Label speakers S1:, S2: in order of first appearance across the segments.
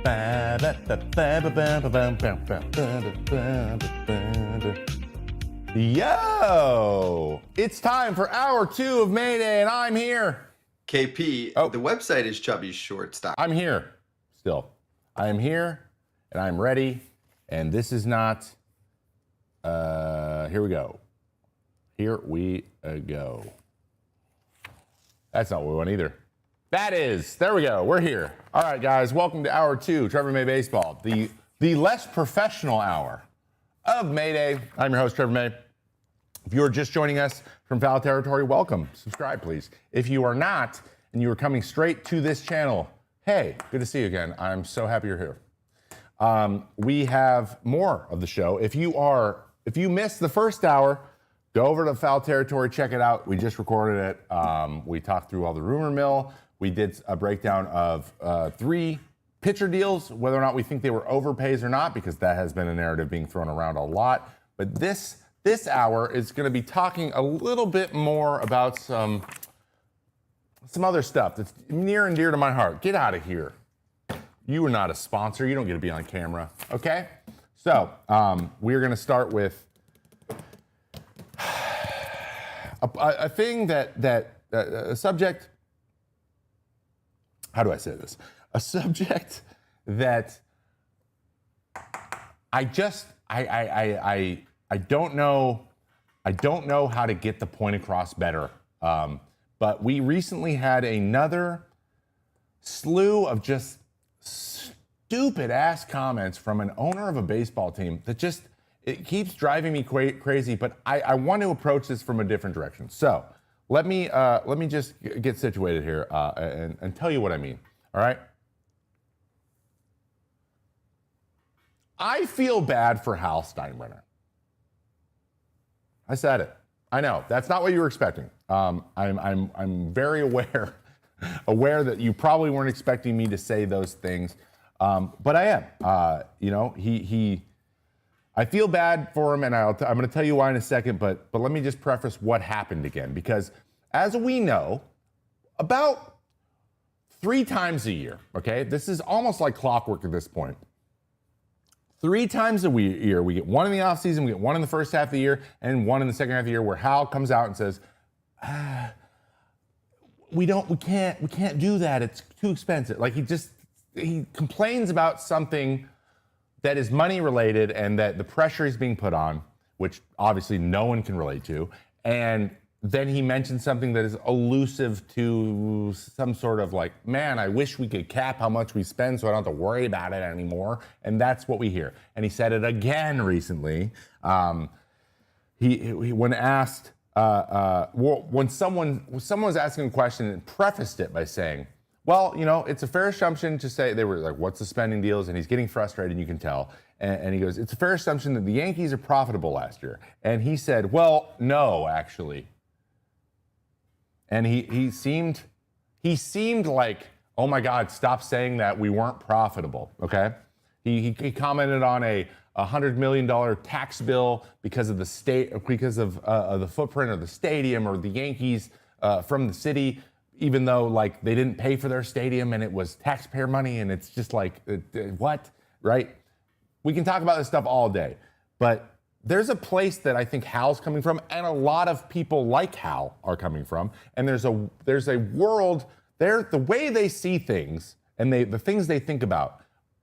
S1: Yo, it's time for hour 2 of Mayday, and I'm here.
S2: KP, the website is Chubby's Short Stop.
S1: I'm here still. I am here, and I'm ready, and this is not, here we go. Here we go. That's not what we want either. That is, there we go, we're here. All right, guys, welcome to hour 2, Trevor May Baseball, the less professional hour of Mayday. I'm your host, Trevor May. If you are just joining us from foul territory, welcome. Subscribe, please. If you are not, and you are coming straight to this channel, hey, good to see you again. I'm so happy you're here. We have more of the show. If you missed the first hour, go over to foul territory, check it out. We just recorded it. We talked through all the rumor mill. We did a breakdown of 3 pitcher deals, whether or not we think they were overpays or not, because that has been a narrative being thrown around a lot. But this hour is going to be talking a little bit more about some other stuff that's near and dear to my heart. Get out of here. You are not a sponsor. You don't get to be on camera. Okay? So we're going to start with a thing a subject. How do I say this? A subject that I don't know how to get the point across better. But we recently had another slew of just stupid ass comments from an owner of a baseball team that it keeps driving me crazy, but I want to approach this from a different direction. So let me just get situated here and tell you what I mean. All right. I feel bad for Hal Steinbrenner. I said it. I know that's not what you were expecting. I'm very aware that you probably weren't expecting me to say those things, but I am. I feel bad for him, and I'm going to tell you why in a second. But let me just preface what happened again, because as we know, about 3 times a year. Okay, this is almost like clockwork at this point. 3 times a year, we get one in the offseason, we get one in the first half of the year, and one in the second half of the year, where Hal comes out and says, we can't do that. It's too expensive. Like he complains about something that is money related and that the pressure is being put on, which obviously no one can relate to. And then he mentions something that is elusive to some sort of like, man, I wish we could cap how much we spend so I don't have to worry about it anymore. And that's what we hear. And he said it again recently. He when asked, when someone was asking a question and prefaced it by saying, well, it's a fair assumption to say, they were like, what's the spending deals? And he's getting frustrated, you can tell. And he goes, it's a fair assumption that the Yankees are profitable last year. And he said, well, no, actually. And he seemed like, oh my God, stop saying that, we weren't profitable, okay? He commented on a $100 million tax bill because of the footprint of the stadium or the Yankees from the city, even though like they didn't pay for their stadium and it was taxpayer money, and it's just like, what, right? We can talk about this stuff all day, but there's a place that I think Hal's coming from, and a lot of people like Hal are coming from, and there's a world there. The way they see things and the things they think about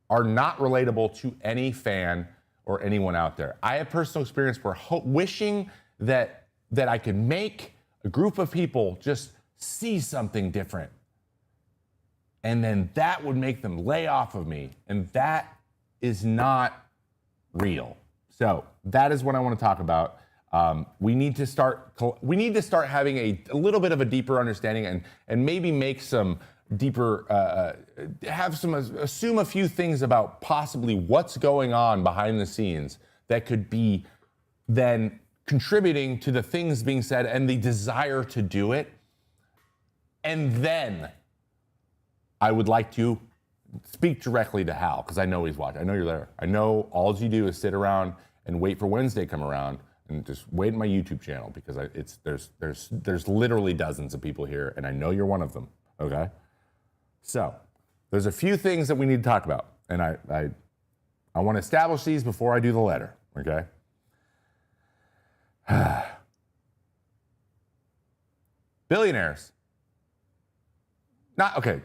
S1: are not relatable to any fan or anyone out there. I have personal experience where wishing that I could make a group of people just see something different, and then that would make them lay off of me, and that is not real. So that is what I want to talk about. We need to start having a little bit of a deeper understanding and maybe make some deeper, assume a few things about possibly what's going on behind the scenes that could be then contributing to the things being said and the desire to do it. And then I would like to speak directly to Hal, because I know he's watching. I know you're there. I know all you do is sit around and wait for Wednesday to come around and just wait in my YouTube channel, because there's literally dozens of people here, and I know you're one of them, okay? So there's a few things that we need to talk about. and I want to establish these before I do the letter, okay? Billionaires. Hold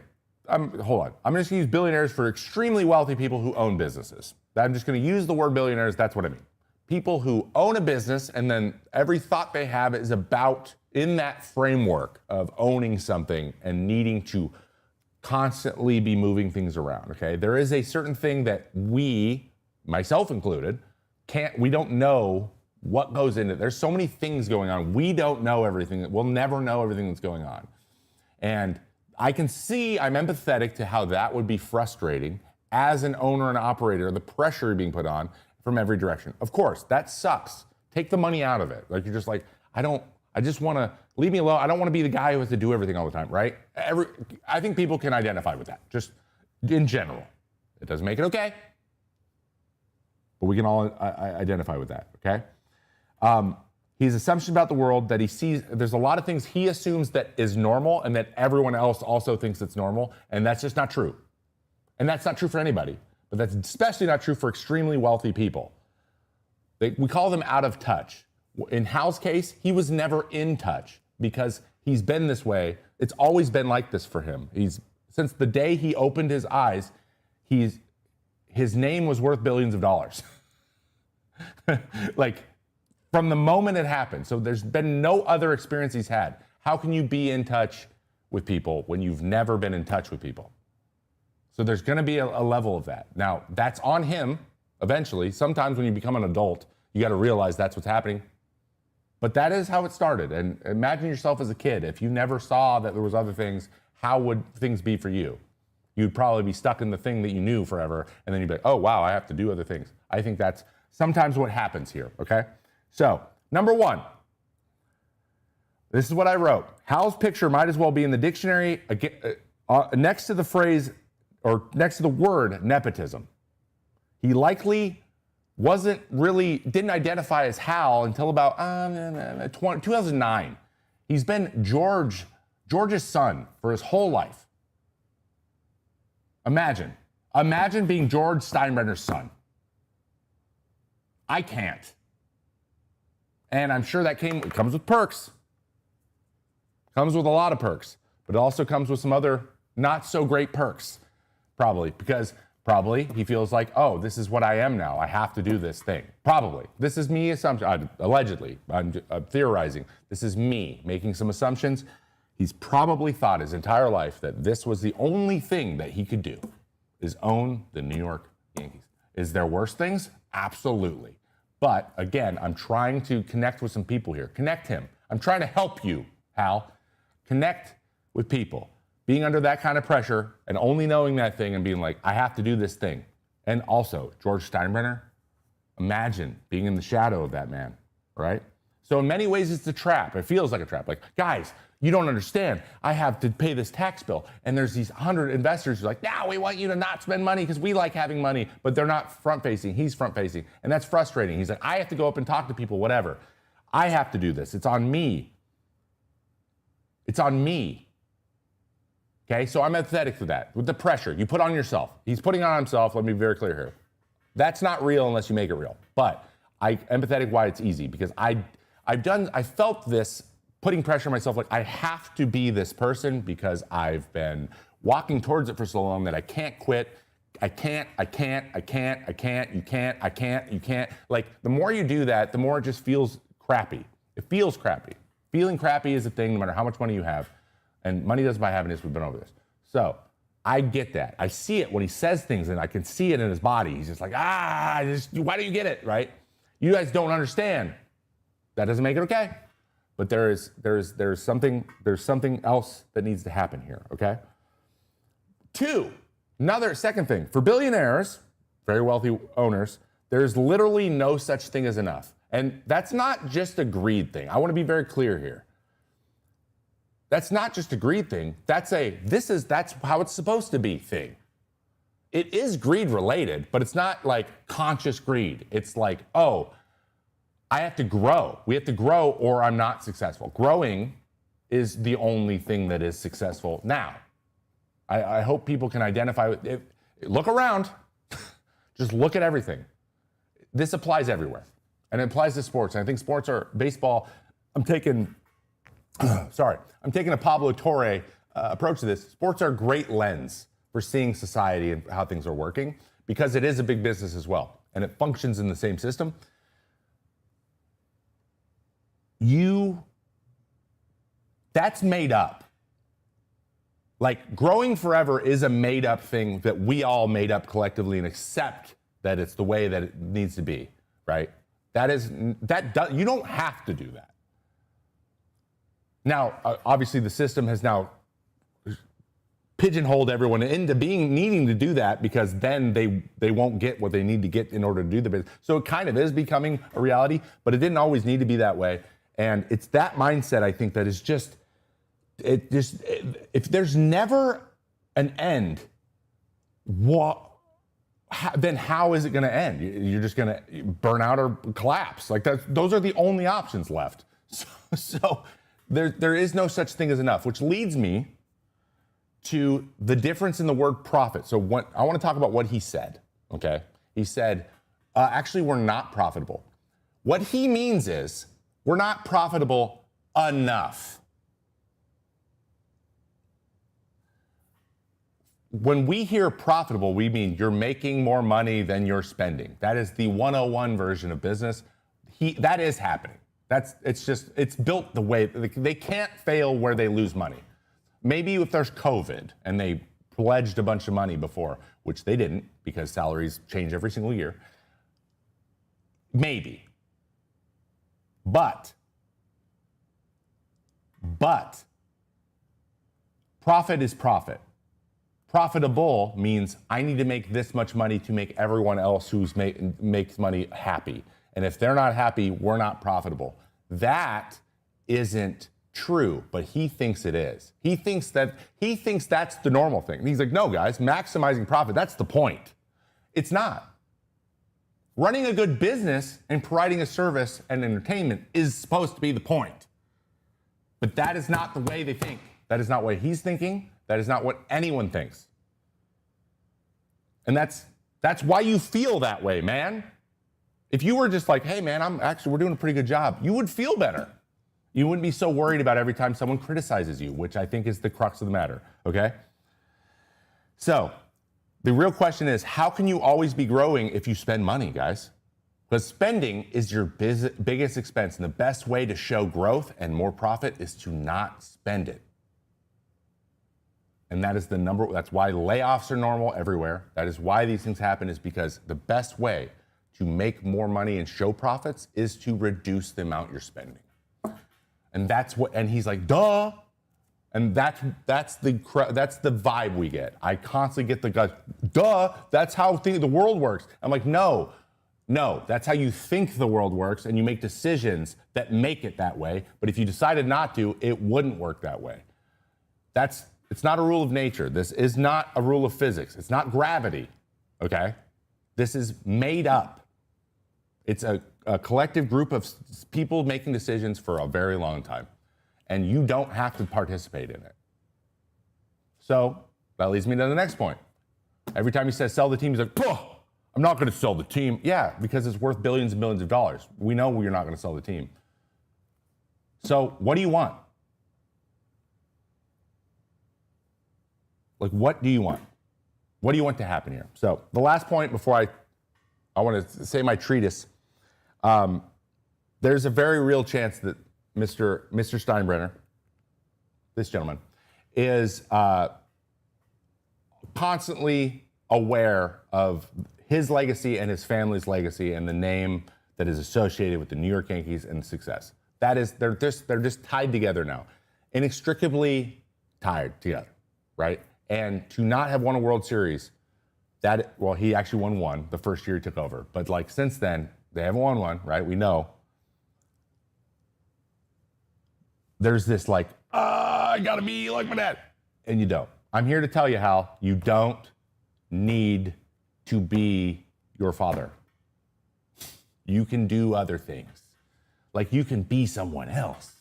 S1: on. I'm just going to use billionaires for extremely wealthy people who own businesses. I'm just going to use the word billionaires. That's what I mean. People who own a business and then every thought they have is about in that framework of owning something and needing to constantly be moving things around, okay? There is a certain thing that we, myself included, we don't know what goes into it. There's so many things going on. We don't know everything. We'll never know everything that's going on. And I can see, I'm empathetic to how that would be frustrating as an owner and operator, the pressure being put on from every direction. Of course, that sucks. Take the money out of it. Like, you're just like, I just want to leave me alone. I don't want to be the guy who has to do everything all the time, right? I think people can identify with that, just in general. It doesn't make it okay, but we can all identify with that, okay? His assumption about the world that he sees, there's a lot of things he assumes that is normal and that everyone else also thinks it's normal, and that's just not true. And that's not true for anybody, but that's especially not true for extremely wealthy people. We call them out of touch. In Hal's case, he was never in touch because he's been this way. It's always been like this for him. Since the day he opened his eyes, his name was worth billions of dollars. Like, from the moment it happened. So there's been no other experience he's had. How can you be in touch with people when you've never been in touch with people? So there's going to be a level of that. Now, that's on him eventually. Sometimes when you become an adult, you got to realize that's what's happening. But that is how it started. And imagine yourself as a kid. If you never saw that there was other things, how would things be for you? You'd probably be stuck in the thing that you knew forever. And then you'd be like, oh, wow, I have to do other things. I think that's sometimes what happens here, okay? So, number one, this is what I wrote. Hal's picture might as well be in the dictionary next to the phrase, or next to the word nepotism. He likely didn't identify as Hal until about 2009. He's been George's son for his whole life. Imagine being George Steinbrenner's son. I can't. And I'm sure it comes with perks. Comes with a lot of perks, but it also comes with some other not so great perks. Probably he feels like, oh, this is what I am now. I have to do this thing. Probably. This is me assumption. Allegedly, I'm theorizing. This is me making some assumptions. He's probably thought his entire life that this was the only thing that he could do, is own the New York Yankees. Is there worse things? Absolutely. But again, I'm trying to connect with some people here. Connect him. I'm trying to help you, Hal. Connect with people. Being under that kind of pressure and only knowing that thing and being like, I have to do this thing. And also, George Steinbrenner, imagine being in the shadow of that man, right? So in many ways, it's a trap. It feels like a trap. Like, guys, you don't understand. I have to pay this tax bill. And there's these 100 investors who are like, no, we want you to not spend money because we like having money, but they're not front-facing. He's front-facing. And that's frustrating. He's like, I have to go up and talk to people, whatever. I have to do this. It's on me. It's on me. Okay, so I'm empathetic to that. With the pressure you put on yourself. He's putting it on himself. Let me be very clear here. That's not real unless you make it real. But I'm empathetic why it's easy, because I felt this putting pressure on myself, like I have to be this person because I've been walking towards it for so long that I can't quit. You can't. Like, the more you do that, the more it just feels crappy. It feels crappy. Feeling crappy is a thing no matter how much money you have. And money doesn't buy happiness. We've been over this. So I get that. I see it when he says things, and I can see it in his body. He's just like, why don't you get it, right? You guys don't understand. That doesn't make it okay. But there's something else that needs to happen here, okay? Second thing, for billionaires, very wealthy owners, there's literally no such thing as enough. And that's not just a greed thing. I want to be very clear here. That's not just a greed thing. That's how it's supposed to be thing. It is greed related, but it's not like conscious greed. It's like, oh, I have to grow. We have to grow or I'm not successful. Growing is the only thing that is successful now. I hope people can identify with it. Look around. Just look at everything. This applies everywhere. And it applies to sports. And I think sports are baseball. I'm taking a Pablo Torre approach to this. Sports are a great lens for seeing society and how things are working because it is a big business as well. And it functions in the same system. That's made up. Like growing forever is a made up thing that we all made up collectively and accept that it's the way that it needs to be, right? You don't have to do that. Now, obviously the system has now pigeonholed everyone into needing to do that because then they won't get what they need to get in order to do the business. So it kind of is becoming a reality, but it didn't always need to be that way. And it's that mindset, I think, that is if there's never an end, then how is it going to end? You're just going to burn out or collapse. Like those are the only options left. So there is no such thing as enough, which leads me to the difference in the word profit. So I want to talk about what he said, okay? He said, actually, we're not profitable. What he means is we're not profitable enough. When we hear profitable, we mean you're making more money than you're spending. That is the 101 version of business. That is happening. It's built the way, they can't fail where they lose money. Maybe if there's COVID and they pledged a bunch of money before, which they didn't because salaries change every single year. Maybe. But profit is profit. Profitable means I need to make this much money to make everyone else who makes money happy. And if they're not happy, we're not profitable. That isn't true, but he thinks it is. He thinks that's the normal thing. And he's like, no, guys, maximizing profit, that's the point. It's not. Running a good business and providing a service and entertainment is supposed to be the point. But that is not the way they think. That is not what he's thinking. That is not what anyone thinks. And that's why you feel that way, man. If you were just like, hey, man, we're doing a pretty good job, you would feel better. You wouldn't be so worried about every time someone criticizes you, which I think is the crux of the matter, okay? So the real question is, how can you always be growing if you spend money, guys? Because spending is your biggest expense, and the best way to show growth and more profit is to not spend it. And that is that's why layoffs are normal everywhere. That is why these things happen, is because the best way to make more money and show profits is to reduce the amount you're spending. And he's like, duh. And that's the vibe we get. I constantly get the guys, duh, that's how the world works. I'm like, no, that's how you think the world works, and you make decisions that make it that way. But if you decided not to, it wouldn't work that way. It's not a rule of nature. This is not a rule of physics. It's not gravity, okay? This is made up. It's a collective group of people making decisions for a very long time, and you don't have to participate in it. So that leads me to the next point. Every time he says sell the team, he's like, oh, I'm not going to sell the team. Yeah, because it's worth billions and billions of dollars. We know you're not going to sell the team. So what do you want? Like, what do you want? What do you want to happen here? So the last point before I want to say my treatise, there's a very real chance that Mr. Steinbrenner, this gentleman, is constantly aware of his legacy and his family's legacy and the name that is associated with the New York Yankees and success. That is, they're just tied together now, inextricably tied together, right? And to not have won a World Series, he actually won one the first year he took over. But like since then, they haven't won one, right? We know. There's this like, I gotta be like my dad. And you don't. I'm here to tell you, Hal, you don't need to be your father. You can do other things. Like you can be someone else.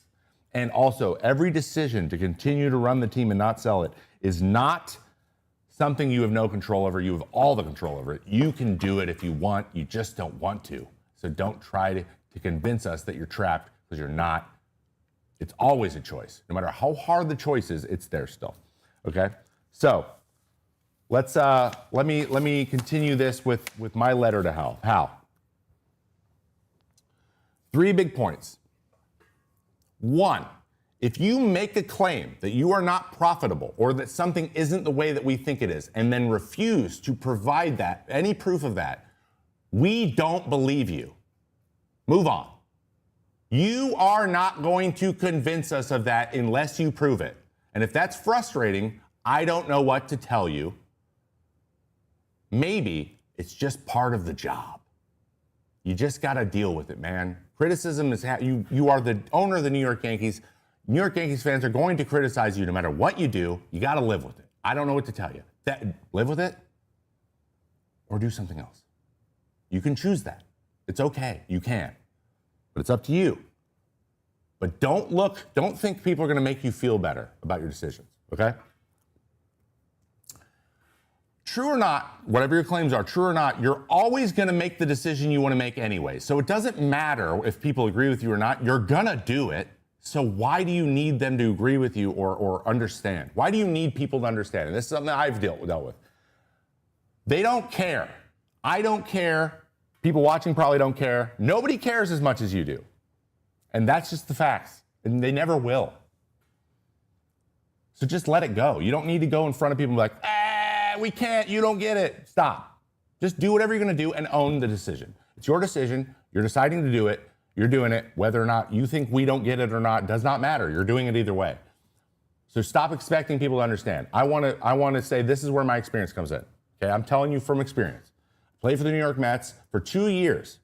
S1: And also, every decision to continue to run the team and not sell it is not something you have no control over. You have all the control over it. You can do it if you want. You just don't want to. So don't try to convince us that you're trapped, because you're not. It's always a choice. No matter how hard the choice is, it's there still. Okay? So let's let me continue this with my letter to Hal. 3 big points. 1, if you make a claim that you are not profitable or that something isn't the way that we think it is, and then refuse to provide that, any proof of that, we don't believe you. Move on. You are not going to convince us of that unless you prove it. And if that's frustrating, I don't know what to tell you. Maybe it's just part of the job. You just got to deal with it, man. Criticism is you are the owner of the New York Yankees. New York Yankees fans are going to criticize you no matter what you do. You got to live with it. I don't know what to tell you. Live with it or do something else. You can choose that. It's okay. You can. But it's up to you. But don't think people are going to make you feel better about your decisions, okay? True or not, whatever your claims are, true or not, you're always going to make the decision you want to make anyway. So it doesn't matter if people agree with you or not. You're going to do it. So why do you need them to agree with you or understand? Why do you need people to understand? And this is something that I've dealt with. They don't care. I don't care. People watching probably don't care. Nobody cares as much as you do. And that's just the facts. And they never will. So just let it go. You don't need to go in front of people and be like, we can't, you don't get it. Stop. Just do whatever you're going to do and own the decision. It's your decision. You're deciding to do it. You're doing it. Whether or not you think we don't get it or not does not matter. You're doing it either way. So stop expecting people to understand. I want to say this is where my experience comes in. Okay, I'm telling you from experience. I played for the New York Mets for 2 years.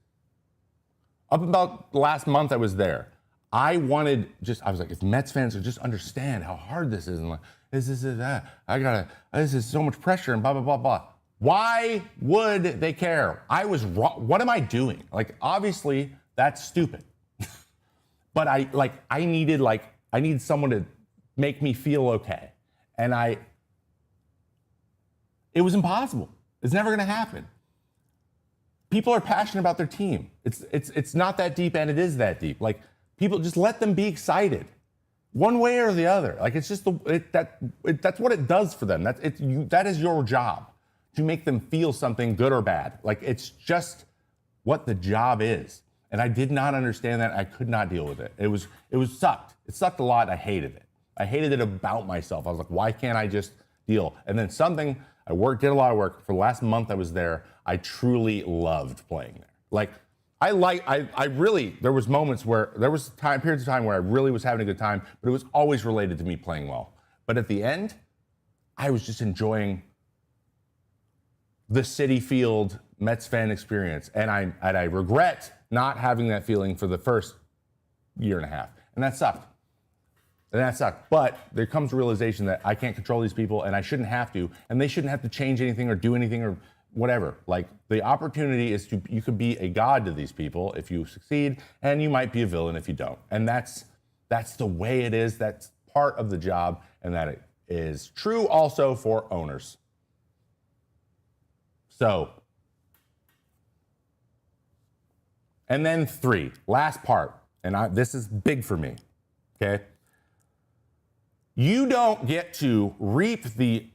S1: Up about the last month I was there, I was like, if Mets fans would just understand how hard this is, and like, this is that, this is so much pressure and blah, blah, blah, blah. Why would they care? I was wrong. What am I doing? Like, obviously, that's stupid. But I need someone to make me feel okay. And it was impossible. It's never gonna happen. People are passionate about their team. It's not that deep, and it is that deep. Like, people, just let them be excited, one way or the other. Like, it's just that's what it does for them. That is your job, to make them feel something good or bad. Like, it's just what the job is. And I did not understand that. I could not deal with it. It sucked. It sucked a lot. I hated it. I hated it about myself. I was like, why can't I just deal? And then did a lot of work. For the last month I was there, I truly loved playing there. Like, I really, there was moments where, there was periods of time where I really was having a good time, but it was always related to me playing well. But at the end, I was just enjoying the Citi Field Mets fan experience. And I regret not having that feeling for the first year and a half. And that sucked. But there comes a realization that I can't control these people, and I shouldn't have to, and they shouldn't have to change anything or do anything or whatever. Like, the opportunity is you could be a god to these people if you succeed, and you might be a villain if you don't. And that's the way it is. That's part of the job, and that it is true also for owners. So, and then 3, last part, and this is big for me, okay? You don't get to reap the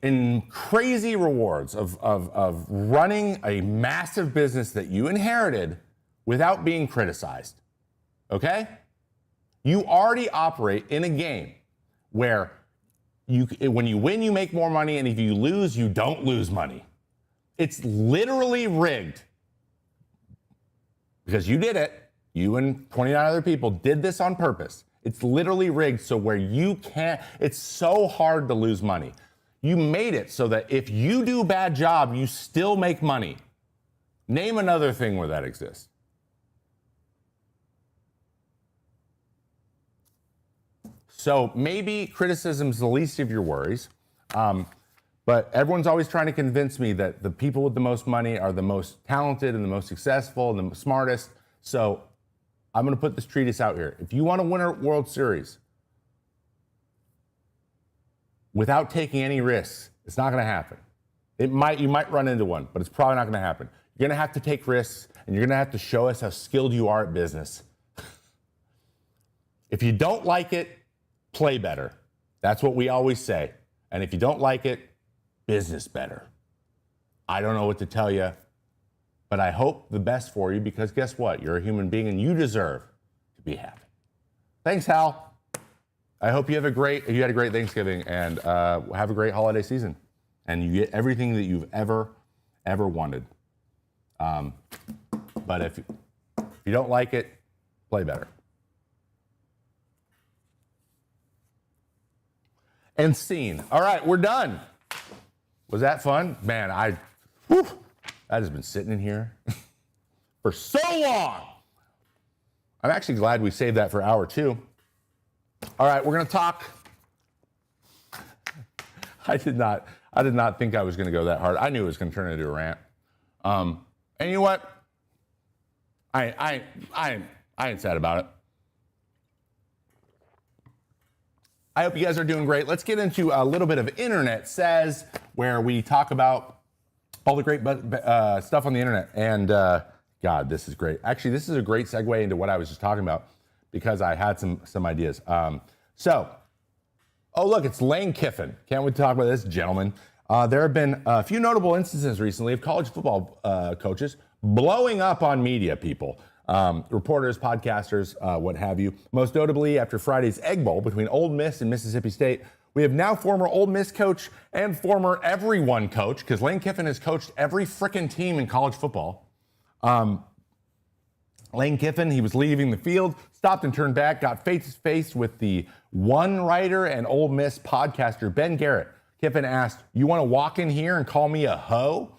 S1: crazy rewards of running a massive business that you inherited without being criticized, okay? You already operate in a game where when you win, you make more money, and if you lose, you don't lose money. It's literally rigged. Because you did it. You and 29 other people did this on purpose. It's literally rigged so where you can't, it's so hard to lose money. You made it so that if you do a bad job, you still make money. Name another thing where that exists. So maybe criticism's the least of your worries. But everyone's always trying to convince me that the people with the most money are the most talented and the most successful and the smartest. So I'm going to put this treatise out here. If you want to win a World Series without taking any risks, it's not going to happen. You might run into one, but it's probably not going to happen. You're going to have to take risks, and you're going to have to show us how skilled you are at business. If you don't like it, play better. That's what we always say. And if you don't like it, business better. I don't know what to tell you, but I hope the best for you, because guess what? You're a human being and you deserve to be happy. Thanks, Hal. I hope you had a great Thanksgiving and have a great holiday season. And you get everything that you've ever wanted. But if you don't like it, play better. And scene. All right, we're done. Was that fun? Man, that has been sitting in here for so long. I'm actually glad we saved that for hour 2. All right, we're gonna talk. I did not think I was gonna go that hard. I knew it was gonna turn into a rant. And you know what? I ain't sad about it. I hope you guys are doing great. Let's get into a little bit of Internet Says, where we talk about all the great stuff on the internet. And God, this is great. Actually, this is a great segue into what I was just talking about, because I had some ideas. Oh look, it's Lane Kiffin. Can't wait to talk about this, gentlemen. There have been a few notable instances recently of college football coaches blowing up on media people. Reporters, podcasters, what have you. Most notably, after Friday's Egg Bowl between Ole Miss and Mississippi State, we have now former Ole Miss coach and former everyone coach, because Lane Kiffin has coached every frickin' team in college football. Lane Kiffin, he was leaving the field, stopped and turned back, got face to face with the one writer and Ole Miss podcaster, Ben Garrett. Kiffin asked, "You want to walk in here and call me a hoe?"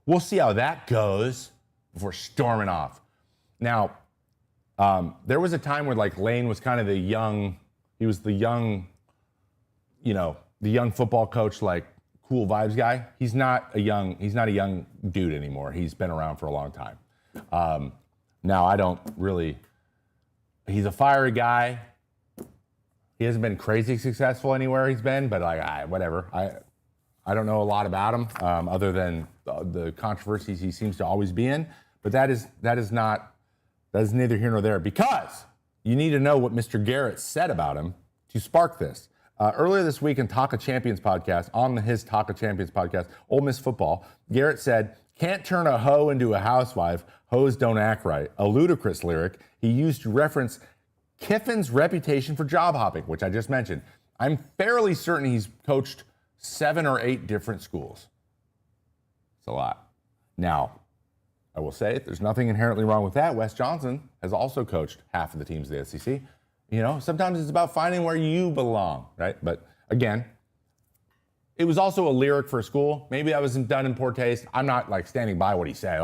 S1: We'll see how that goes before storming off. Now, there was a time where Lane was kind of the young football coach, cool vibes guy. He's not a young dude anymore. He's been around for a long time. Now he's a fiery guy. He hasn't been crazy successful anywhere he's been, but whatever. I don't know a lot about him other than the controversies he seems to always be in. But that is neither here nor there, because you need to know what Mr. Garrett said about him to spark this. Earlier this week in Talk of Champions podcast, Ole Miss football, Garrett said, "Can't turn a hoe into a housewife. Hoes don't act right." A ludicrous lyric he used to reference Kiffin's reputation for job hopping, which I just mentioned. I'm fairly certain he's coached 7 or 8 different schools. It's a lot. Now, I will say there's nothing inherently wrong with that. Wes Johnson has also coached half of the teams of the SEC. Sometimes it's about finding where you belong, right? But again, it was also a lyric for a school. Maybe that wasn't done in poor taste. I'm not standing by what he said,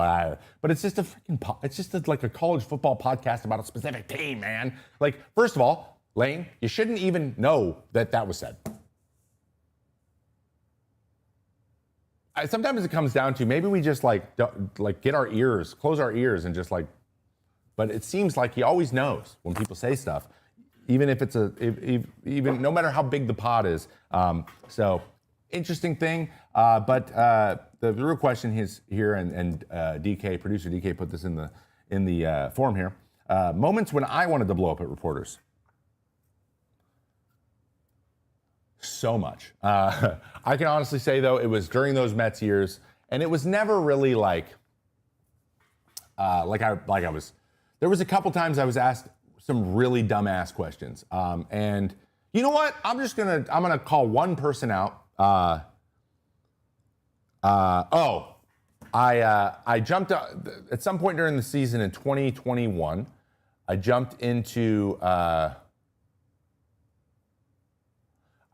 S1: but it's just a college football podcast about a specific team, man. First of all, Lane, you shouldn't even know that was said. Sometimes it comes down to maybe we just get our ears, close our ears, and just but it seems like he always knows when people say stuff, even if it's even no matter how big the pod is. So interesting thing. But the real question is here, and producer DK put this in the forum here. Moments when I wanted to blow up at reporters. So much. I can honestly say, though, it was during those Mets years, and it was never really I was. There was a couple times I was asked some really dumbass questions, and you know what? I'm gonna call one person out. I jumped at some point during the season in 2021. I jumped into.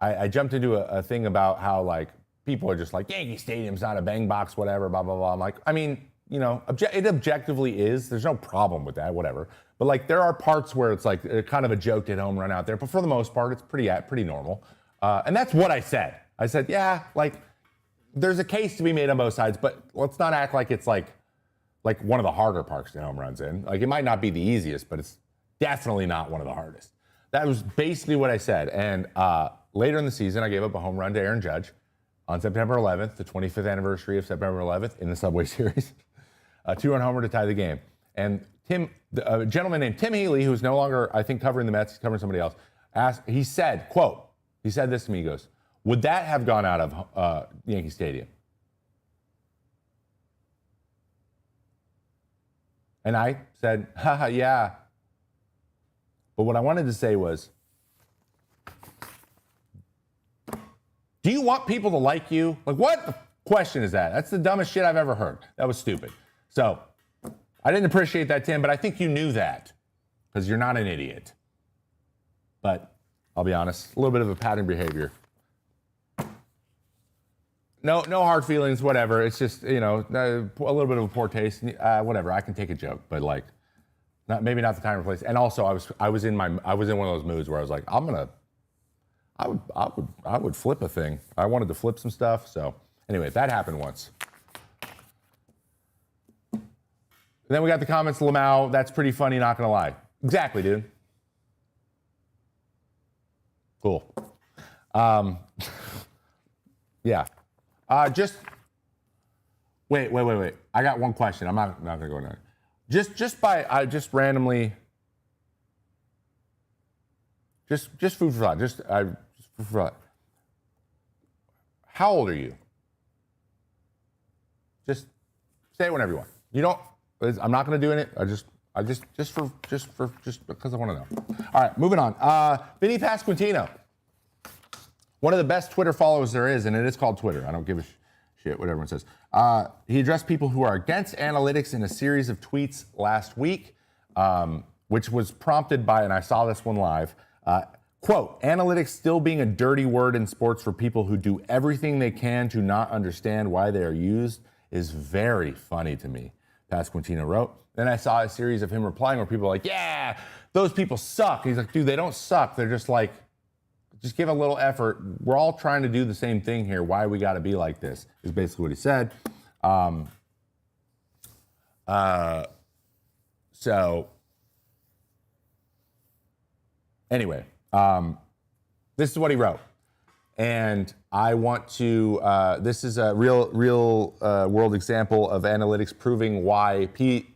S1: I jumped into a thing about how people are just Yankee Stadium's not a bang box, whatever, blah, blah, blah. I'm it objectively is. There's no problem with that, whatever. But there are parts where it's kind of a joke at home run out there. But for the most part, it's pretty normal. And that's what I said. I said, yeah, there's a case to be made on both sides, but let's not act like it's one of the harder parks to home runs in. It might not be the easiest, but it's definitely not one of the hardest. That was basically what I said. And later in the season, I gave up a home run to Aaron Judge on September 11th, the 25th anniversary of September 11th in the Subway Series. A 2-run homer to tie the game. And a gentleman named Tim Healy, who's no longer, I think, covering the Mets, he's covering somebody else, he said, quote, he said this to me, he goes, would that have gone out of Yankee Stadium? And I said, haha, yeah. But what I wanted to say was, do you want people to like you? Like, what question is that? That's the dumbest shit I've ever heard. That was stupid. So, I didn't appreciate that, Tim, but I think you knew that because you're not an idiot. But I'll be honest, a little bit of a pattern behavior. No hard feelings, whatever. It's just, a little bit of a poor taste. Whatever, I can take a joke, but like, maybe not the time or place. And also, I was in one of those moods where I was like, I would flip a thing. I wanted to flip some stuff. So anyway, that happened once. And then we got the comments, Lamau, that's pretty funny, not gonna lie. Exactly, dude. Cool. Yeah. Just wait. I got one question. I'm not gonna go there. Just randomly. Just food for thought. Just food for thought. How old are you? Just say it whenever you want. You don't. I'm not gonna do it. Just because I want to know. All right, moving on. Vinny Pasquantino, one of the best Twitter followers there is, and it is called Twitter. I don't give a shit what everyone says. He addressed people who are against analytics in a series of tweets last week, which was prompted by, and I saw this one live, quote, analytics still being a dirty word in sports for people who do everything they can to not understand why they are used is very funny to me, Pasquantino wrote. Then I saw a series of him replying where people are like, yeah, those people suck. He's like, dude, they don't suck. They're just like, just give a little effort. We're all trying to do the same thing here. Why we got to be like this is basically what he said. So anyway, this is what he wrote. And I want to, this is a real world example of analytics proving why Pete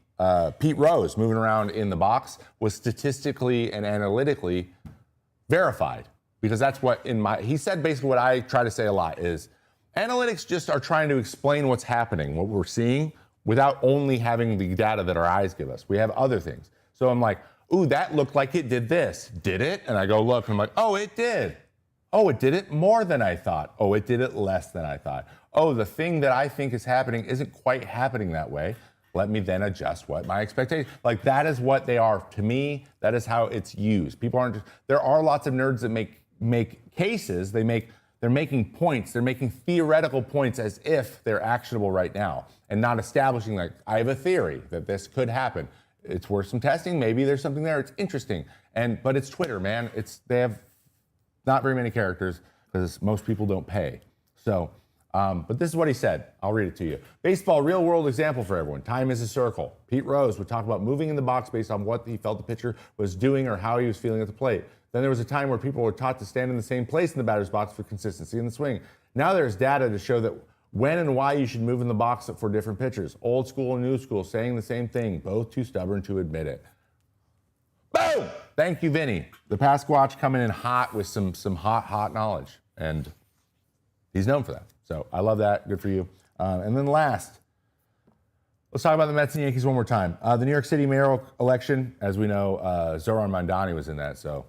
S1: Rose moving around in the box was statistically and analytically verified. Because that's what he said basically what I try to say a lot is analytics just are trying to explain what's happening, what we're seeing, without only having the data that our eyes give us. We have other things. So I'm like, ooh, that looked like it did this. Did it? And I go look, and I'm like, oh, it did. Oh, it did it more than I thought. Oh, it did it less than I thought. Oh, the thing that I think is happening isn't quite happening that way. Let me then adjust what my expectation. Like that is what they are. To me, that is how it's used. People aren't just, there are lots of nerds that make cases. They're making points. They're making theoretical points as if they're actionable right now and not establishing like, I have a theory that this could happen. It's worth some testing. Maybe there's something there. It's interesting. But it's Twitter, man. They have not very many characters because most people don't pay. So, but this is what he said. I'll read it to you. Baseball, real world example for everyone. Time is a circle. Pete Rose would talk about moving in the box based on what he felt the pitcher was doing or how he was feeling at the plate. Then there was a time where people were taught to stand in the same place in the batter's box for consistency in the swing. Now there's data to show that when and why you should move in the box for different pitchers. Old school and new school saying the same thing, both too stubborn to admit it. Boom! Thank you, Vinny. The Pasquatch coming in hot with some hot knowledge. And he's known for that. So I love that. Good for you. And then last, let's talk about the Mets and Yankees one more time. The New York City mayoral election, as we know, Zoran Mandani was in that. So,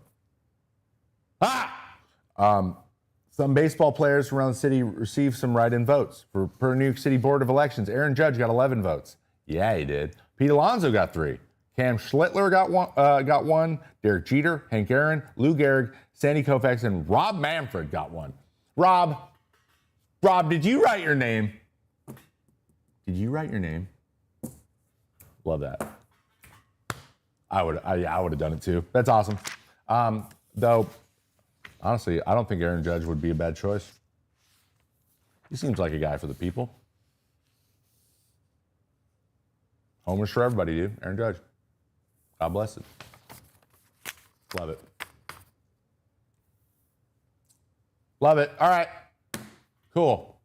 S1: some baseball players from around the city received some write-in votes. Per New York City Board of Elections, Aaron Judge got 11 votes. Yeah, he did. Pete Alonso got 3. Cam Schlittler got one. Derek Jeter, Hank Aaron, Lou Gehrig, Sandy Koufax, and Rob Manfred got one. Rob, did you write your name? Did you write your name? Love that. I would have done it too. That's awesome. Though, honestly, I don't think Aaron Judge would be a bad choice. He seems like a guy for the people. Homers for everybody, dude. Aaron Judge. God bless it. Love it. Love it. All right. Cool.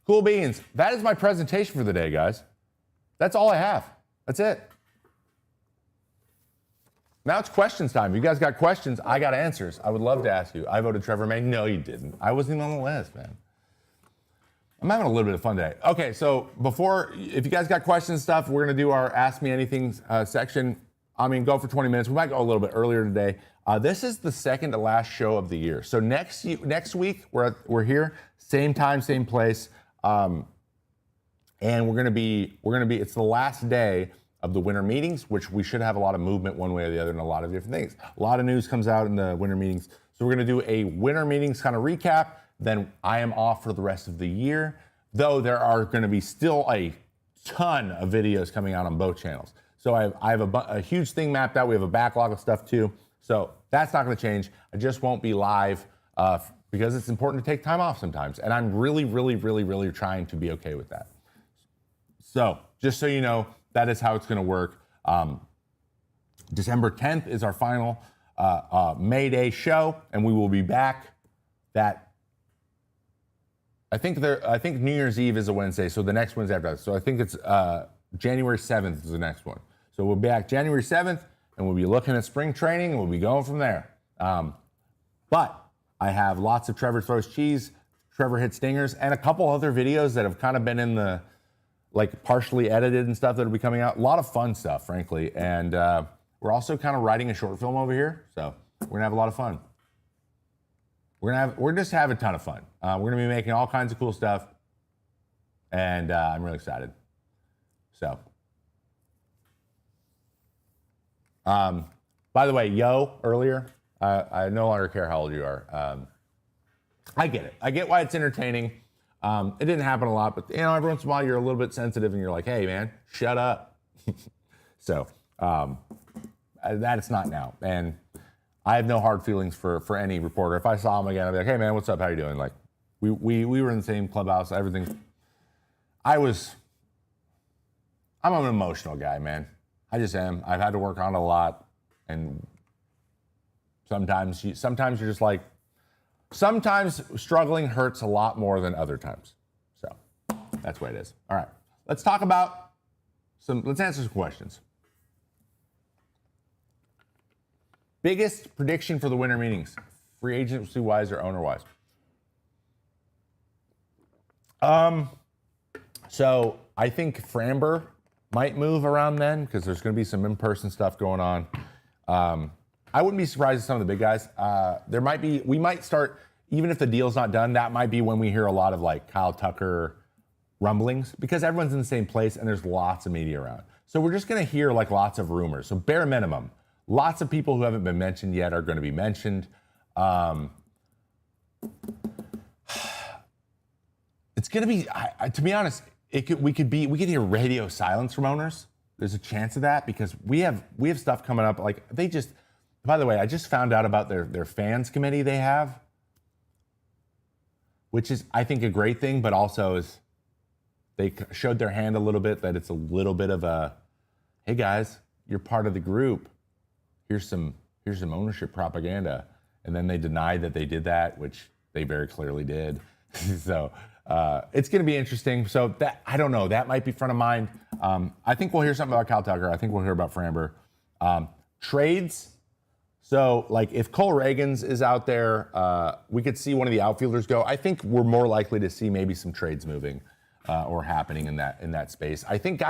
S1: Cool beans. That is my presentation for the day, guys. That's all I have. That's it. Now it's questions time. If you guys got questions, I got answers. I would love to ask you. I voted Trevor May. No, you didn't. I wasn't even on the list, man. I'm having a little bit of fun today. Okay, so if you guys got questions and stuff, we're going to do our Ask Me Anything section. I mean, go for 20 minutes. We might go a little bit earlier today. This is the second to last show of the year. So next week, we're here, same time, same place. And we're going to be, it's the last day of the winter meetings, which we should have a lot of movement one way or the other and a lot of different things. A lot of news comes out in the winter meetings. So we're going to do a winter meetings kind of recap. Then I am off for the rest of the year, though there are going to be still a ton of videos coming out on both channels. So I have a huge thing mapped out. We have a backlog of stuff too. So that's not going to change. I just won't be live because it's important to take time off sometimes. And I'm really, really, really, really trying to be okay with that. So just so you know, that is how it's going to work. December 10th is our final Mayday show, and we will be back. I think New Year's Eve is a Wednesday, so the next Wednesday after that. So I think it's January 7th is the next one. So we'll be back January 7th, and we'll be looking at spring training, and we'll be going from there. But I have lots of Trevor Throws Cheese, Trevor Hits Stingers, and a couple other videos that have kind of been in the partially edited and stuff that'll be coming out. A lot of fun stuff, frankly. And we're also kind of writing a short film over here. So we're gonna have a lot of fun. We're just having a ton of fun. We're gonna be making all kinds of cool stuff. And I'm really excited. So, by the way, earlier, I no longer care how old you are. I get it. I get why it's entertaining. It didn't happen a lot, but every once in a while you're a little bit sensitive and you're like, hey man, shut up. So that it's not now. And I have no hard feelings for any reporter. If I saw him again, I'd be like, hey man, what's up? How you doing? Like we were in the same clubhouse, everything. I'm an emotional guy, man. I just am. I've had to work on it a lot. And sometimes you're just like, sometimes struggling hurts a lot more than other times. So that's what it is. All right, let's answer some questions. Biggest prediction for the winter meetings, free agency wise or owner wise? So I think Framber might move around then because there's going to be some in-person stuff going on. I wouldn't be surprised if some of the big guys. We might start, even if the deal's not done, that might be when we hear a lot of Kyle Tucker rumblings because everyone's in the same place and there's lots of media around. So we're just going to hear lots of rumors. So bare minimum, lots of people who haven't been mentioned yet are going to be mentioned. It's going to be, to be honest, we could hear radio silence from owners. There's a chance of that because we have stuff coming up. By the way, I just found out about their fans committee they have, which is, I think, a great thing, but also they showed their hand a little bit that it's a little bit of a, hey guys, you're part of the group. Here's some ownership propaganda. And then they denied that they did that, which they very clearly did. So it's going to be interesting. So I don't know. That might be front of mind. I think we'll hear something about Kyle Tucker. I think we'll hear about Framber. Trades. So, if Cole Reagans is out there, we could see one of the outfielders go. I think we're more likely to see maybe some trades moving or happening in that space. I think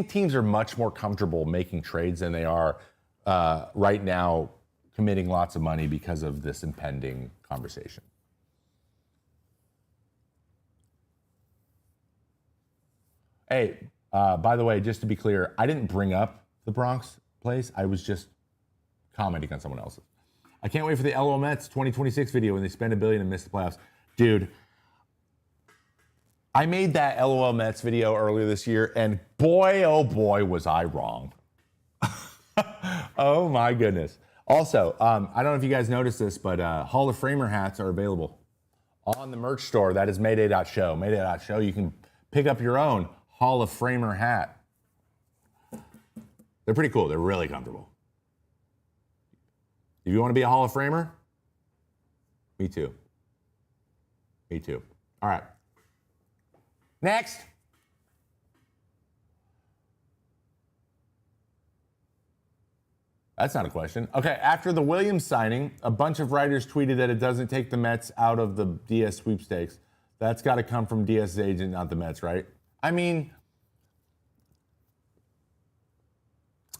S1: teams are much more comfortable making trades than they are right now committing lots of money because of this impending conversation. Hey, by the way, just to be clear, I didn't bring up the Bronx place. I was just commenting on someone else's. I can't wait for the LO Mets 2026 video when they spend $1 billion and miss the playoffs. Dude, I made that LOL Mets video earlier this year, and boy, oh boy, was I wrong. Oh my goodness. Also, I don't know if you guys noticed this, but Hall of Famer hats are available on the merch store. That is Mayday.show. Mayday.show. You can pick up your own Hall of Famer hat. They're pretty cool. They're really comfortable. If you want to be a Hall of Famer, me too. Me too. All right. Next. That's not a question. Okay, after the Williams signing, a bunch of writers tweeted that it doesn't take the Mets out of the DS sweepstakes. That's got to come from DS's agent, not the Mets, right? I mean,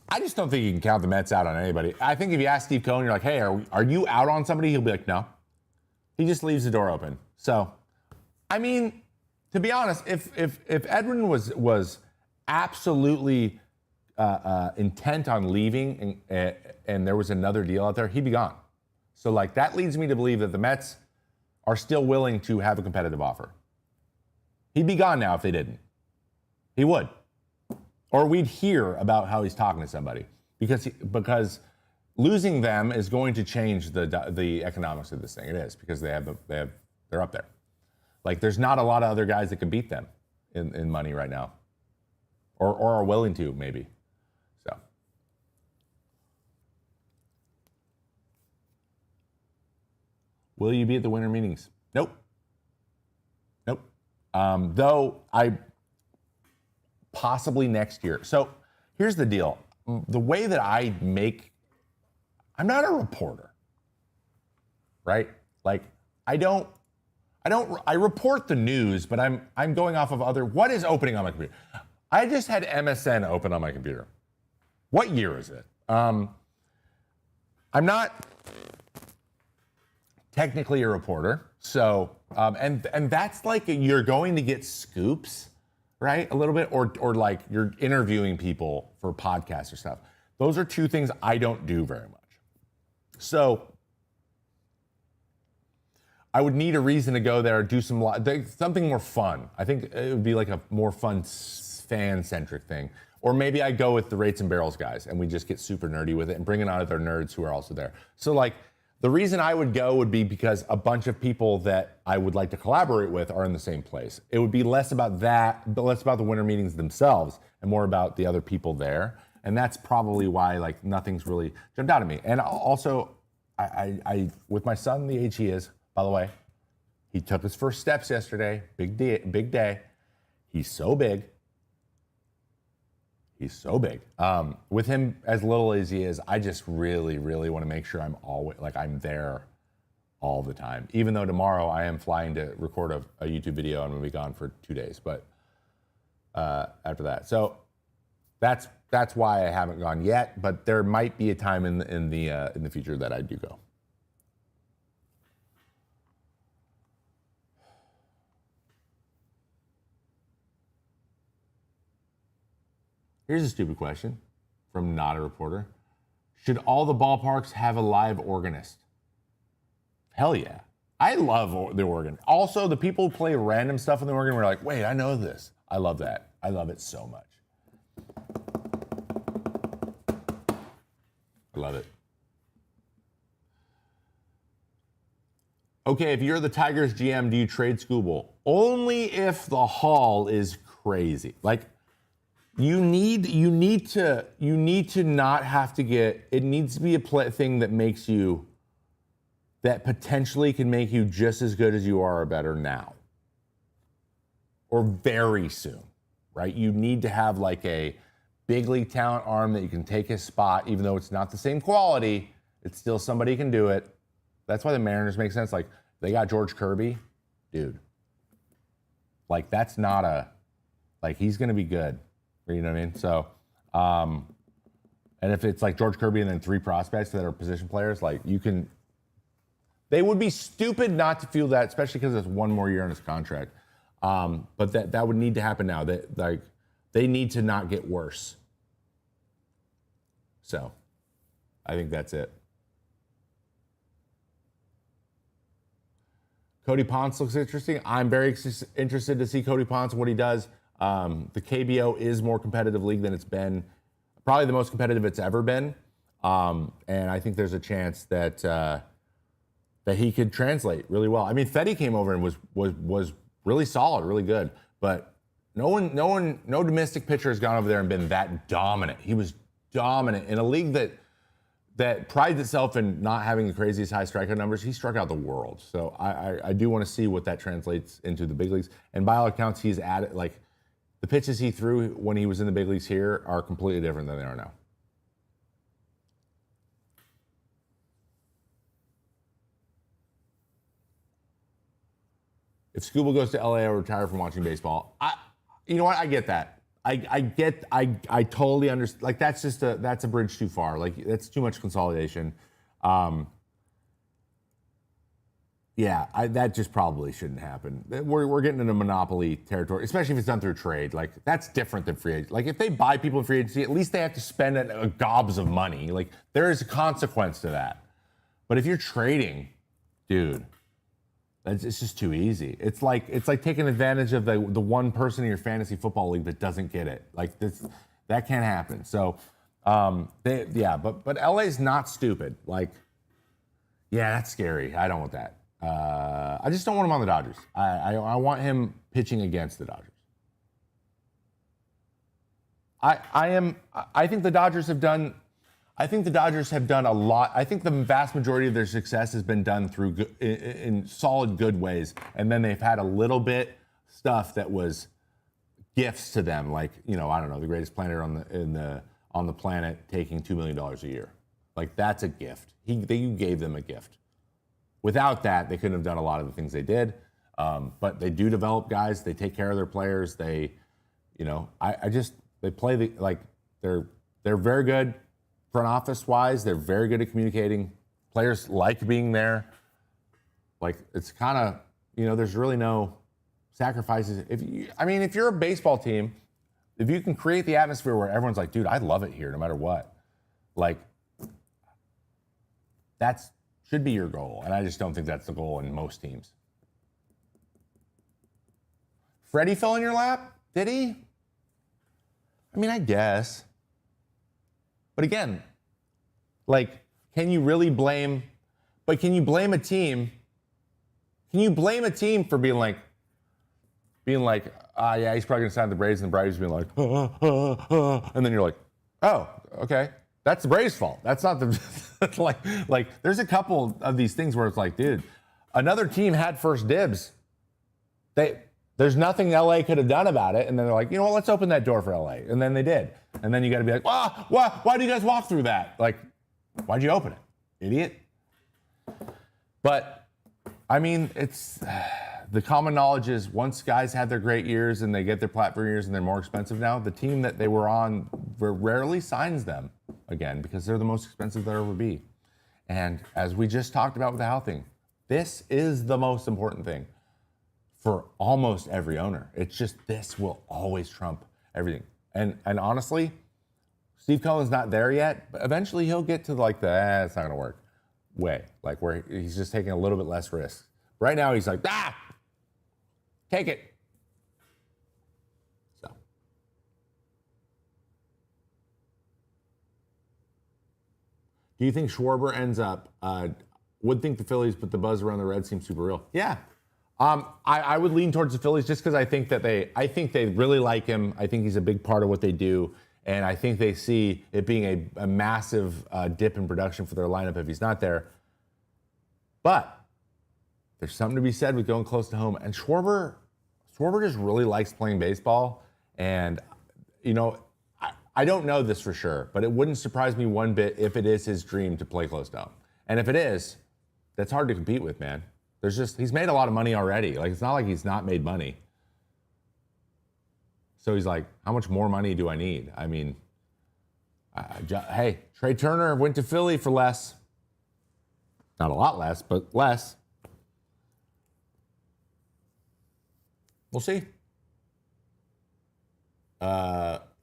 S1: I just don't think you can count the Mets out on anybody. I think if you ask Steve Cohen, you're like, hey, are you out on somebody? He'll be like, no. He just leaves the door open. So, I mean, to be honest, if Edwin was absolutely intent on leaving and there was another deal out there, he'd be gone. So, like, that leads me to believe that the Mets are still willing to have a competitive offer. He'd be gone now if they didn't. He would. Or we'd hear about how he's talking to somebody because losing them is going to change the economics of this thing. It is because they're up there. Like, there's not a lot of other guys that can beat them in money right now, or are willing to maybe. So, will you be at the winter meetings? Nope. Though I possibly next year. So here's the deal. The way that I'm not a reporter, right? Like I report the news, but I'm going off of what is opening on my computer. I just had MSN open on my computer. What year is it? I'm not technically a reporter. So, and that's like you're going to get scoops, right? A little bit, or like you're interviewing people for podcasts or stuff. Those are two things I don't do very much. So I would need a reason to go there, do something more fun. I think it would be like a more fun fan-centric thing. Or maybe I go with the Rates and Barrels guys and we just get super nerdy with it and bring in other nerds who are also there. So like, the reason I would go would be because a bunch of people that I would like to collaborate with are in the same place. It would be less about that, but less about the winter meetings themselves and more about the other people there. And that's probably why like nothing's really jumped out at me. And also, I with my son, the age he is, by the way, he took his first steps yesterday. Big day. He's so big. He's so big. With him as little as he is, I just really, really want to make sure I'm there all the time. Even though tomorrow I am flying to record a YouTube video, I'm gonna be gone for 2 days. But after that, so that's why I haven't gone yet. But there might be a time in the future that I do go. Here's a stupid question from not a reporter. Should all the ballparks have a live organist? Hell yeah. I love the organ. Also, the people who play random stuff on the organ were like, wait, I know this. I love that. I love it so much. I love it. Okay, if you're the Tigers GM, do you trade Skubal? Only if the haul is crazy. Like, You need to not have to get, it needs to be a thing that potentially can make you just as good as you are or better now. Or very soon, right? You need to have like a big league talent arm that you can take his spot, even though it's not the same quality, it's still somebody who can do it. That's why the Mariners make sense. Like, they got George Kirby, dude. Like, that's not he's gonna be good. You know what I mean? So, and if it's like George Kirby and then 3 prospects that are position players, like they would be stupid not to feel that, especially because it's 1 more year on his contract. But that would need to happen now. They need to not get worse. So, I think that's it. Cody Ponce looks interesting. I'm very interested to see Cody Ponce and what he does. The KBO is more competitive league than it's been, probably the most competitive it's ever been. And I think there's a chance that he could translate really well. I mean, Fetty came over and was really solid, really good, but no domestic pitcher has gone over there and been that dominant. He was dominant in a league that that prides itself in not having the craziest high strikeout numbers, he struck out the world. So I do want to see what that translates into the big leagues. And by all accounts, he's added, like, the pitches he threw when he was in the big leagues here are completely different than they are now. If Scooble goes to LA, I'll retire from watching baseball. You know what? I get that. I totally understand. Like, that's a bridge too far. Like, that's too much consolidation. That just probably shouldn't happen. We're getting into monopoly territory, especially if it's done through trade. Like, that's different than free agency. Like, if they buy people in free agency, at least they have to spend gobs of money. Like, there is a consequence to that. But if you're trading, dude, it's just too easy. It's like taking advantage of the one person in your fantasy football league that doesn't get it. Like, that can't happen. So, but LA's not stupid. Like, yeah, that's scary. I don't want that. I just don't want him on the Dodgers. I want him pitching against the Dodgers. I think the Dodgers have done a lot. I think the vast majority of their success has been done through in solid good ways, and then they've had a little bit stuff that was gifts to them, like, I don't know, the greatest player on the planet taking $2 million a year. Like, that's a gift. You gave them a gift. Without that, they couldn't have done a lot of the things they did. But they do develop guys. They take care of their players. They play they're very good. Front office wise, they're very good at communicating. Players like being there. Like, it's kind of, there's really no sacrifices. If you're a baseball team, if you can create the atmosphere where everyone's like, dude, I love it here no matter what, like, that's should be your goal. And I just don't think that's the goal in most teams. Freddie fell in your lap? Did he? I mean, I guess. But again, like, can you blame a team? Can you blame a team for being like, yeah, he's probably gonna sign the Braves, and the Braves being like, and then you're like, oh, okay, that's the Braves' fault. That's not the like. There's a couple of these things where it's like, dude, another team had first dibs. There's nothing LA could have done about it, and then they're like, you know what, let's open that door for LA, and then they did, and then you got to be like, why do you guys walk through that? Like, why'd you open it, idiot? But I mean, it's the common knowledge is once guys have their great years and they get their platform years and they're more expensive now, the team that they were on rarely signs them again because they're the most expensive they'll ever be. And as we just talked about with the Hal thing, this is the most important thing for almost every owner. It's just this will always trump everything. And honestly, Steve Cohen's not there yet, but eventually he'll get to like the it's not gonna work way, like where he's just taking a little bit less risk. Right now he's like, take it. So. Do you think Schwarber ends up, would think the Phillies, but the buzz around the Reds seems super real? Yeah. I would lean towards the Phillies just because I think they really like him. I think he's a big part of what they do. And I think they see it being a massive dip in production for their lineup if he's not there. But there's something to be said with going close to home. And Schwarber just really likes playing baseball. And, I don't know this for sure, but it wouldn't surprise me one bit if it is his dream to play close to home. And if it is, that's hard to compete with, man. He's made a lot of money already. Like, it's not like he's not made money. So he's like, how much more money do I need? I mean, hey, Trey Turner went to Philly for less. Not a lot less, but less. We'll see.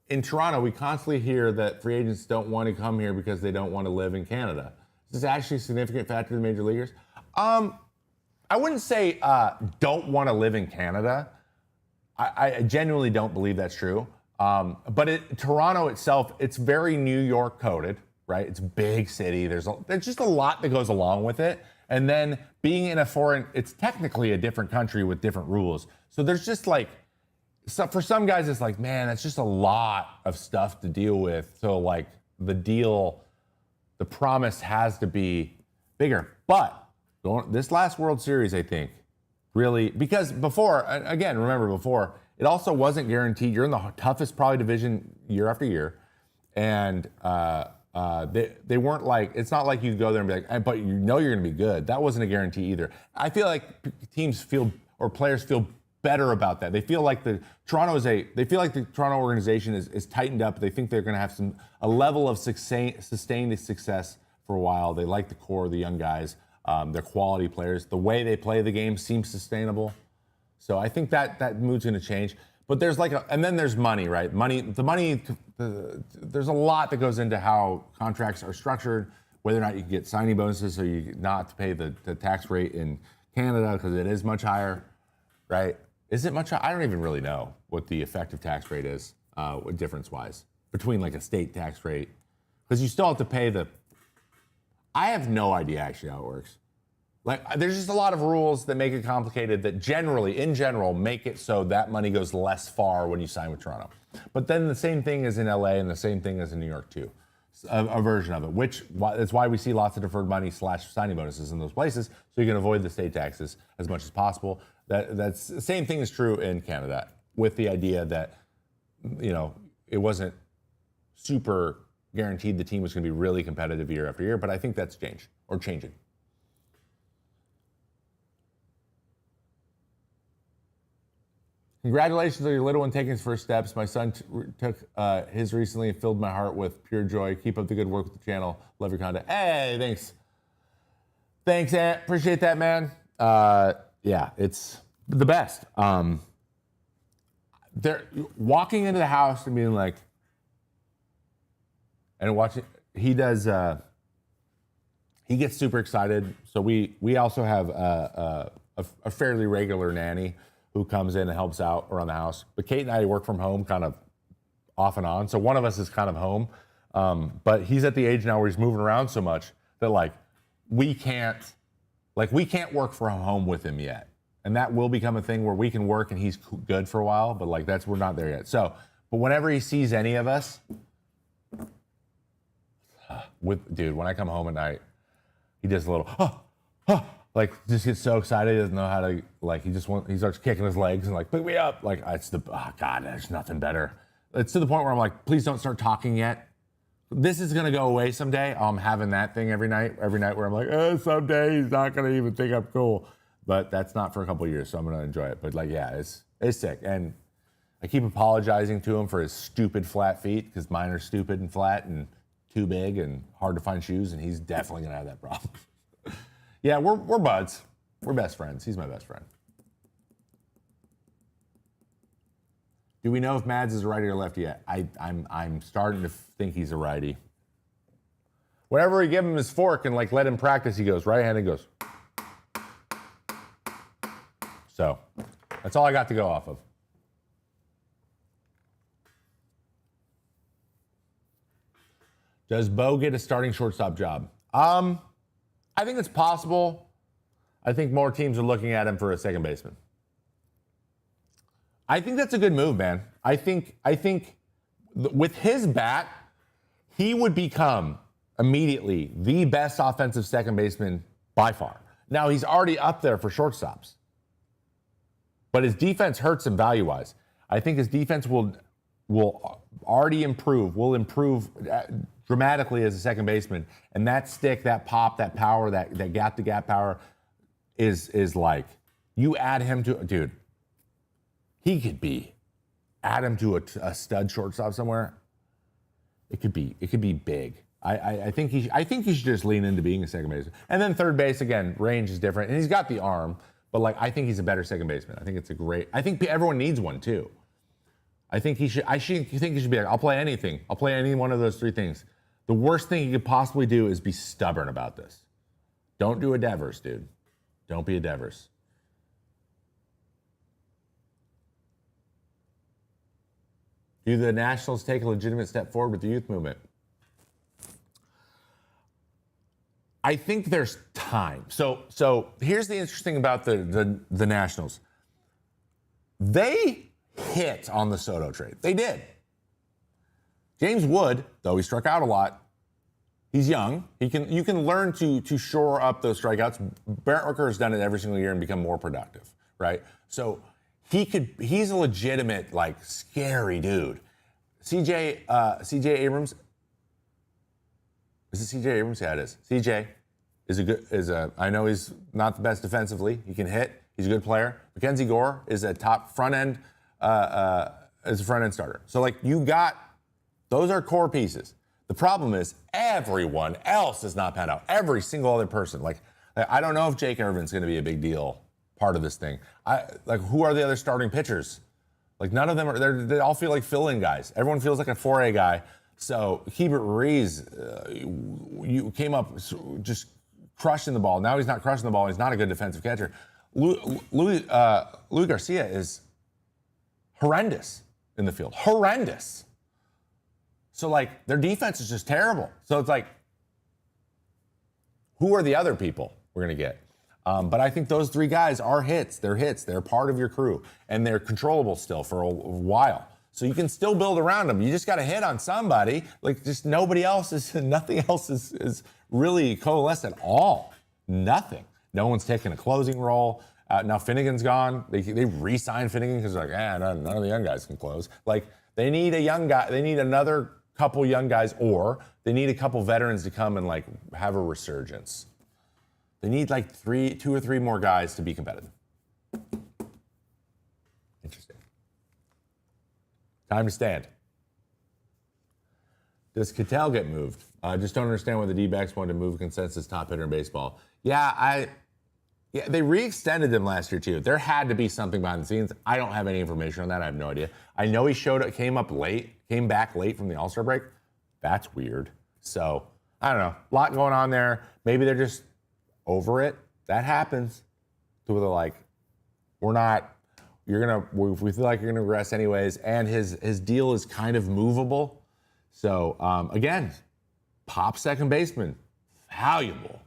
S1: In Toronto, we constantly hear that free agents don't want to come here because they don't want to live in Canada. Is this actually a significant factor in the major leaguers? I wouldn't say don't want to live in Canada. I genuinely don't believe that's true. But Toronto itself, it's very New York coded, right? It's a big city. There's just a lot that goes along with it. And then being in it's technically a different country with different rules. So there's just for some guys, it's like, man, that's just a lot of stuff to deal with. So like the deal the promise has to be bigger. But this last World Series, I think, really, because before, again, remember before, it also wasn't guaranteed. You're in the toughest probably division year after year. And they weren't like, it's not like you go there and be like, but you know you're going to be good. That wasn't a guarantee either. I feel like teams feel, or players feel better about that. They feel like the Toronto organization is tightened up. They think they're going to have a level of sustained success for a while. They like the core, the young guys. They're quality players. The way they play the game seems sustainable. So I think that mood's going to change. But there's and then there's money, right? There's a lot that goes into how contracts are structured, whether or not you can get signing bonuses so you not have to pay the tax rate in Canada because it is much higher, right? Is it much higher? I don't even really know what the effective tax rate is, difference-wise, between like a state tax rate. Because you still have to pay I have no idea actually how it works. Like, there's just a lot of rules that make it complicated that in general, make it so that money goes less far when you sign with Toronto. But then the same thing is in LA and the same thing is in New York too. A version of it, that's why we see lots of deferred money / signing bonuses in those places, so you can avoid the state taxes as much as possible. That's the same thing is true in Canada, with the idea that, it wasn't super guaranteed the team was going to be really competitive year after year, but I think that's changed or changing. Congratulations on your little one taking his first steps. My son took his recently and filled my heart with pure joy. Keep up the good work with the channel. Love your content. Hey, thanks. Thanks, Ant. Appreciate that, man. Yeah, it's the best. They're walking into the house and being like, and watching, he does, he gets super excited. So we also have a fairly regular nanny who comes in and helps out around the house. But Kate and I work from home kind of off and on. So one of us is kind of home. But he's at the age now where he's moving around so much that we can't work from home with him yet. And that will become a thing where we can work and he's good for a while, but we're not there yet. So, but whenever he sees any of us, when I come home at night, he does a little, just gets so excited, he doesn't know how to, he starts kicking his legs and pick me up. God, there's nothing better. It's to the point where I'm like, please don't start talking yet. This is gonna go away someday. I'm having that thing every night where I'm like, someday he's not gonna even think I'm cool. But that's not for a couple of years, so I'm gonna enjoy it. But it's sick. And I keep apologizing to him for his stupid flat feet, because mine are stupid and flat and too big and hard to find shoes, and he's definitely gonna have that problem. Yeah, we're buds. We're best friends. He's my best friend. Do we know if Mads is a righty or lefty yet? I'm starting to think he's a righty. Whenever we give him his fork and let him practice, he goes right-handed, goes. So that's all I got to go off of. Does Bo get a starting shortstop job? I think it's possible. I think more teams are looking at him for a second baseman. I think that's a good move, man. I think with his bat, he would become immediately the best offensive second baseman by far. Now, he's already up there for shortstops, but his defense hurts him value-wise. I think his defense will already improve, dramatically as a second baseman. And that stick, that pop, that power, that gap-to-gap power is you add him to, dude, he could be, add him to a stud shortstop somewhere. It could be big. I think he should just lean into being a second baseman. And then third base, again, range is different. And he's got the arm, but I think he's a better second baseman. I think everyone needs one too. I think he should be I'll play anything. I'll play any one of those three things. The worst thing you could possibly do is be stubborn about this. Don't do a Devers, dude. Don't be a Devers. Do the Nationals take a legitimate step forward with the youth movement? I think there's time. So here's the interesting thing about the Nationals. They hit on the Soto trade. They did. James Wood, though he struck out a lot, He's young. You can learn to shore up those strikeouts. Brent Rooker has done it every single year and become more productive, right? So he's a legitimate, like, scary dude. CJ Abrams. Is it CJ Abrams? Yeah, it is. CJ I know he's not the best defensively. He can hit. He's a good player. Mackenzie Gore is a top front end starter. So, like, those are core pieces. The problem is everyone else is not panned out. Every single other person. Like, I don't know if Jake Irvin's going to be a big deal part of this thing. Who are the other starting pitchers? Like, none of them are. They all feel like fill-in guys. Everyone feels like a 4A guy. So Hebert Ruiz, you came up just crushing the ball. Now he's not crushing the ball. He's not a good defensive catcher. Louis Garcia is horrendous in the field. Horrendous. So, like, their defense is just terrible. So it's like, who are the other people we're going to get? But I think those three guys are hits. They're hits. They're part of your crew. And they're controllable still for a while. So you can still build around them. You just got to hit on somebody. Like, just nothing else is really coalesced at all. Nothing. No one's taking a closing role. Now Finnegan's gone. They re-signed Finnegan because they're like, none of the young guys can close. Like, they need a young guy. They need another couple young guys, or they need a couple veterans to come and, like, have a resurgence. They need like 2 or 3 more guys to be competitive. Interesting. Time to stand. Does Cattell get moved? I just don't understand why the D-backs wanted to move a consensus top hitter in baseball. Yeah, they re-extended him last year too. There had to be something behind the scenes. I don't have any information on that. I have no idea. I know he came back late from the All-Star break. That's weird. So, I don't know. A lot going on there. Maybe they're just over it. That happens. So they're like, we feel like you're gonna regress anyways. And his deal is kind of movable. So, again, pop second baseman, valuable.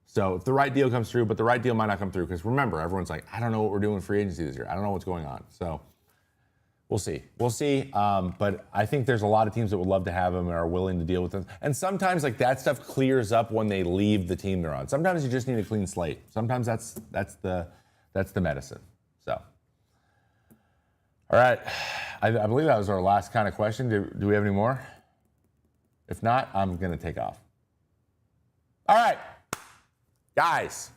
S1: So if the right deal comes through, but the right deal might not come through, because remember, everyone's like, I don't know what we're doing in free agency this year. I don't know what's going on. So we'll see. But I think there's a lot of teams that would love to have him and are willing to deal with them. And sometimes, like, that stuff clears up when they leave the team they're on. Sometimes you just need a clean slate. Sometimes that's the medicine. So, all right. I believe that was our last kind of question. Do we have any more? If not, I'm going to take off. All right. Guys,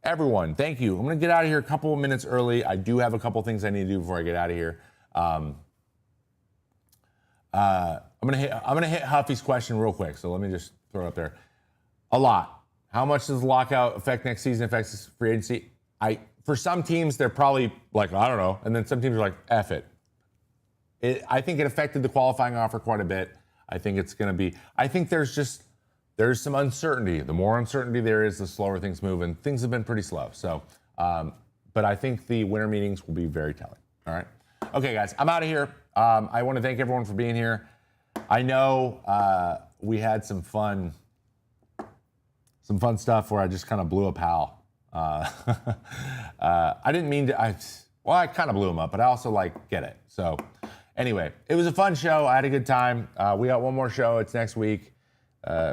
S1: everyone, thank you. I'm going to get out of here a couple of minutes early. I do have a couple things I need to do before I get out of here. I'm gonna hit Huffy's question real quick. So let me just throw it up there. A lot. How much does the lockout affect next season? Affects free agency? For some teams, they're probably like, I don't know. And then some teams are like, F it. I think it affected the qualifying offer quite a bit. I think it's going to be, I think there's some uncertainty. The more uncertainty there is, the slower things move, and things have been pretty slow. So, but I think the winter meetings will be very telling. All right. Okay, guys, I'm out of here. I want to thank everyone for being here. I know we had some fun stuff where I just kind of blew up Hal. I didn't mean to. I kind of blew him up, but I also get it. So anyway, it was a fun show. I had a good time. We got one more show. It's next week.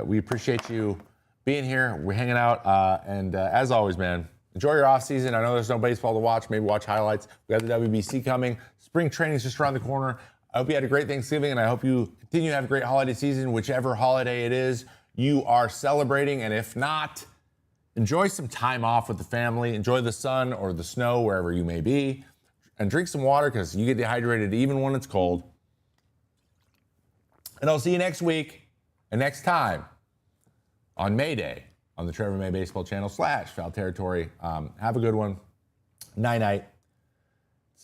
S1: We appreciate you being here. We're hanging out. And as always, man, enjoy your off season. I know there's no baseball to watch. Maybe watch highlights. We got the WBC coming. Spring training is just around the corner. I hope you had a great Thanksgiving, and I hope you continue to have a great holiday season, whichever holiday it is you are celebrating. And if not, enjoy some time off with the family. Enjoy the sun or the snow, wherever you may be. And drink some water, because you get dehydrated even when it's cold. And I'll see you next week and next time on Mayday on the Trevor May Baseball Channel / Foul Territory. Have a good one. Night-night. It's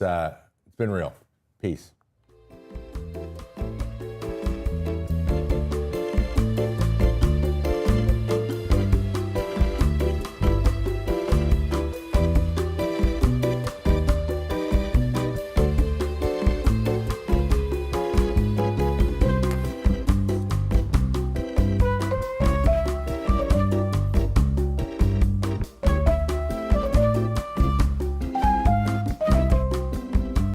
S1: been real. Peace.